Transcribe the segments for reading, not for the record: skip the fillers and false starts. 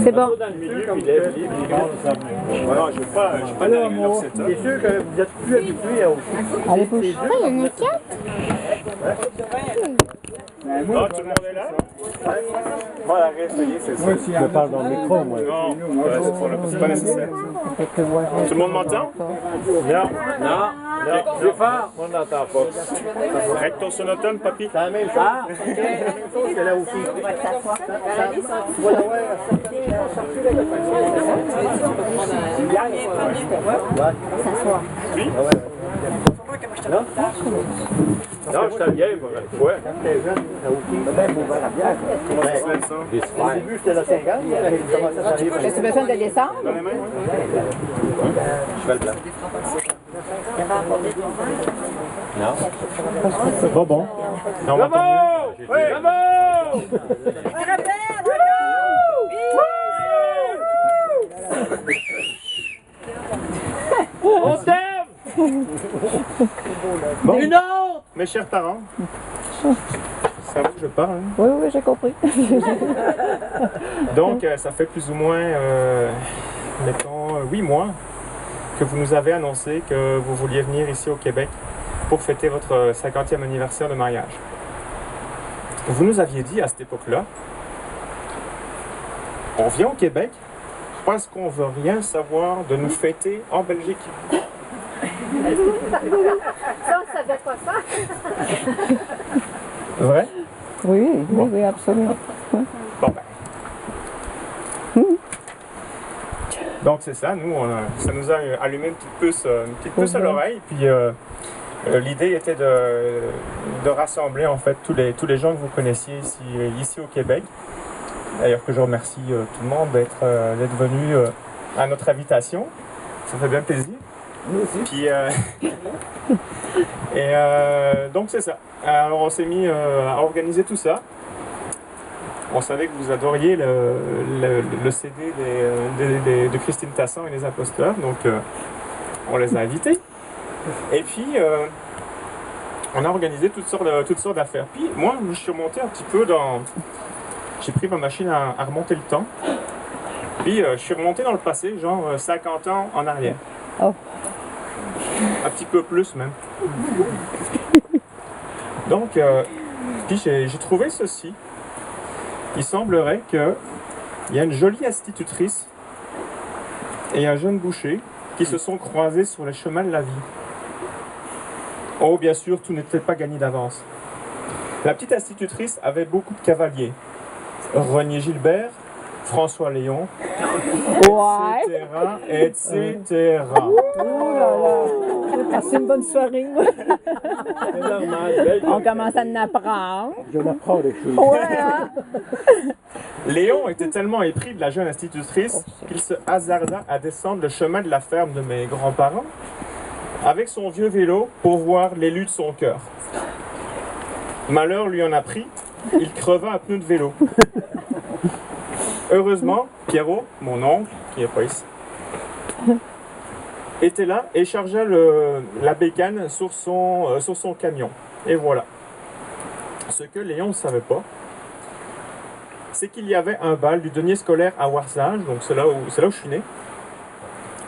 C'est bon. Dans le milieu, puis lève les non, je ne vais pas narrer leur setup. C'est sûr que vous êtes plus habitué au... Allez, bouge. Il y en a 4. Ah, tout le monde est là? Bon, la réessayer, c'est ça. Je parle dans le micro, moi. Non, c'est pas nécessaire. Tout le monde m'entend? Non. C'est fort. On n'entend pas. Recto sonotone, papy. C'est la même chose. Ah, ok. C'est la même chose que là aussi. Tu vas l'avoir. S'asseoir. Oui? Non? Non, je t'en viens, moi, une fois. Quand t'es jeune, t'as aussi même ouvert la bière. Comment ça se fait, ça? Au début, j'étais là 50, il commençait à arriver. As-tu besoin de descendre? Dans les mains? Cheval blanc. Non? C'est pas bon. Non, Bravo! oui! Bravo! On t'aime! Bon. Une autre! Mes chers parents, c'est à vous que je parle. Hein? Oui, oui, j'ai compris. Donc, ça fait plus ou moins, mettons, 8 mois que vous nous avez annoncé que vous vouliez venir ici au Québec pour fêter votre 50e anniversaire de mariage. Vous nous aviez dit à cette époque-là, on vient au Québec parce qu'on veut rien savoir de nous fêter en Belgique. Ça, on savait pas ça. Vrai? Oui, oui, oui, absolument. Bon, ben. Donc c'est ça, nous, ça nous a allumé une petite puce à l'oreille, puis l'idée était de rassembler en fait tous les gens que vous connaissiez ici au Québec. D'ailleurs que je remercie tout le monde d'être venu à notre invitation, ça fait bien plaisir. Nous aussi. Puis, donc c'est ça. Alors on s'est mis à organiser tout ça. On savait que vous adoriez le CD de Christine Tasson et les imposteurs, donc on les a invités. Et puis on a organisé toutes sortes d'affaires. Puis moi je suis remonté un petit peu dans... J'ai pris ma machine à remonter le temps. Puis je suis remonté dans le passé, genre 50 ans en arrière. Oh. Un petit peu plus même. Donc, puis j'ai trouvé ceci. Il semblerait qu'il y a une jolie institutrice et un jeune boucher qui se sont croisés sur les chemins de la vie. Oh, bien sûr, tout n'était pas gagné d'avance. La petite institutrice avait beaucoup de cavaliers. René Gilbert, François Léon, Ouais. etc. Oh là là. J'ai passé une bonne soirée, moi. C'est normal. On commence à en apprendre. Je l'apprends les choses. Ouais, hein? Léon était tellement épris de la jeune institutrice qu'il se hasarda à descendre le chemin de la ferme de mes grands-parents avec son vieux vélo pour voir l'élu de son cœur. Malheur lui en a pris, il creva un pneu de vélo. Heureusement, Pierrot, mon oncle, qui n'est pas ici, était là et chargea la bécane sur son camion. Et voilà. Ce que Léon ne savait pas, c'est qu'il y avait un bal du denier scolaire à Warsage, donc c'est là où je suis né,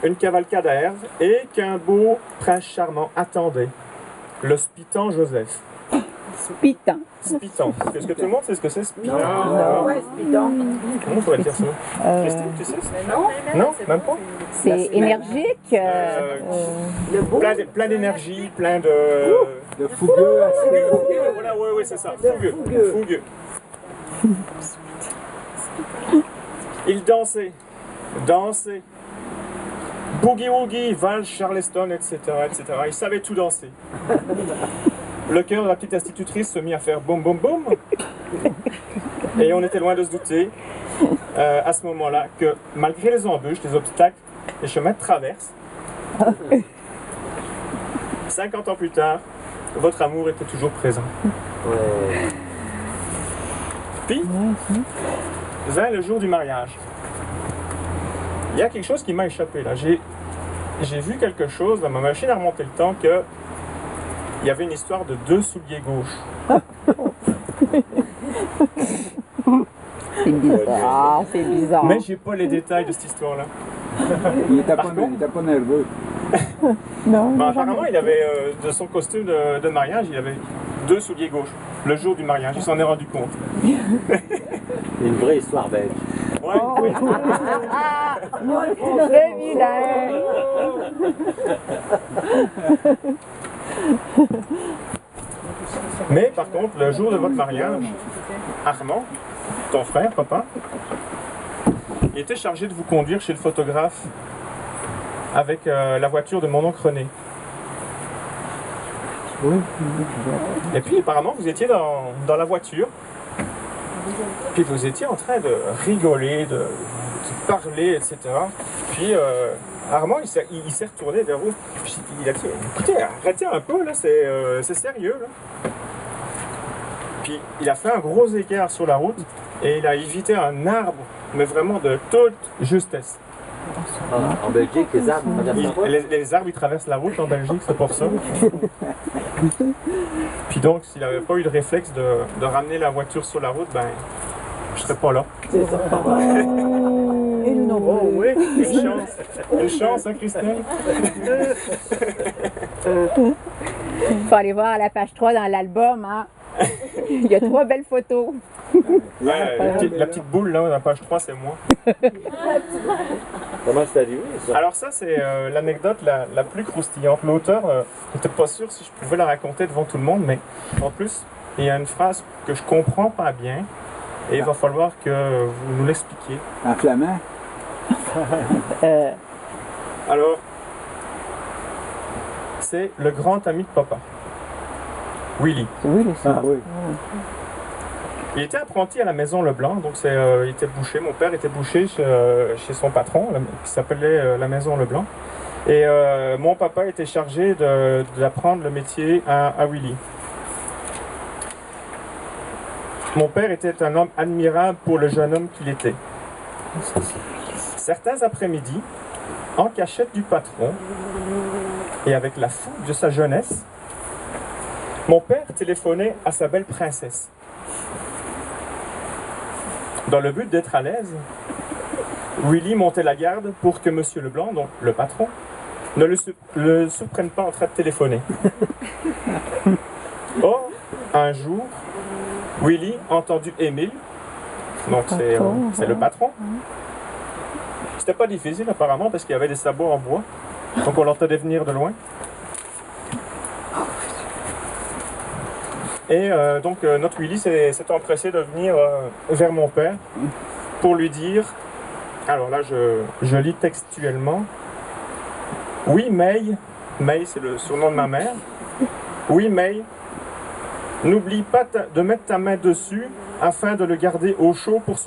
une cavalcade à Herve, et qu'un beau prince charmant attendait, le Spitan Joseph. Spitan. Spitan. Est-ce que tout le monde sait ce que c'est, Spitan? Non. Ouais, c'est bidon. Comment on pourrait dire ça? Christine, tu sais? Non, Non, même pas? C'est énergique. le beau. Plein d'énergie, plein de Fougueux. Voilà, ouais, c'est ça. Fougueux. Il dansait. Boogie Woogie, Val, Charleston, etc., etc. Il savait tout danser. Le cœur de la petite institutrice se mit à faire boum boum boum. Et on était loin de se douter, à ce moment-là, que malgré les embûches, les obstacles, les chemins de traverse, 50 ans plus tard, votre amour était toujours présent. Puis, vint le jour du mariage. Il y a quelque chose qui m'a échappé là. J'ai vu quelque chose dans ma machine à remonter le temps que il y avait une histoire de 2 souliers gauches. C'est bizarre. Ah, c'est bizarre. Mais j'ai pas les détails de cette histoire-là. Il était pas nerveux. Non, Ben, apparemment, il avait, de son costume de mariage, il avait 2 souliers gauches. Le jour du mariage, il s'en est rendu compte. Une vraie histoire belge. Ouais, oui. très vilain. Mais par contre, le jour de votre mariage, Armand, ton frère, papa, il était chargé de vous conduire chez le photographe avec la voiture de mon oncle René. Et puis apparemment, vous étiez dans la voiture, puis vous étiez en train de rigoler, de parler, etc. Puis Armand, il s'est retourné vers vous, puis il a dit « Écoutez, arrêtez un peu, là, c'est sérieux, là. » Puis il a fait un gros écart sur la route et il a évité un arbre, mais vraiment de toute justesse. En Belgique, les arbres, Les arbres, ils traversent la route en Belgique, c'est pour ça. Puis donc, s'il n'avait pas eu de réflexe de ramener la voiture sur la route, ben, je serais pas là. Et nous non Oh oui, une chance, hein, Christelle? Il faut aller voir à la page 3 dans l'album, hein. Il y a 3 belles photos. Ouais, la petite boule là, dans la page 3, c'est moi. Comment c'est arrivé, ça? Alors ça, c'est l'anecdote la plus croustillante. L'auteur n'était pas sûr si je pouvais la raconter devant tout le monde, mais en plus, il y a une phrase que je comprends pas bien et il va falloir que vous nous l'expliquiez. En flamand? Alors, c'est le grand ami de papa, Willy. Oui, les Ah oui. Il était apprenti à la maison Leblanc, donc il était boucher. Mon père était boucher chez son patron, qui s'appelait la maison Leblanc. Et mon papa était chargé d'apprendre le métier à Willy. Mon père était un homme admirable pour le jeune homme qu'il était. Certains après-midi, en cachette du patron et avec la fougue de sa jeunesse, mon père téléphonait à sa belle princesse. Dans le but d'être à l'aise, Willy montait la garde pour que M. Leblanc, donc le patron, ne le surprenne pas en train de téléphoner. Or, un jour, Willy a entendu Émile, donc c'est le patron. C'était pas difficile apparemment parce qu'il y avait des sabots en bois, donc on l'entendait venir de loin. Et donc notre Willy s'est empressé de venir vers mon père pour lui dire, alors là je lis textuellement, « Oui May, May c'est le surnom de ma mère, oui May, n'oublie pas de mettre ta main dessus afin de le garder au chaud pour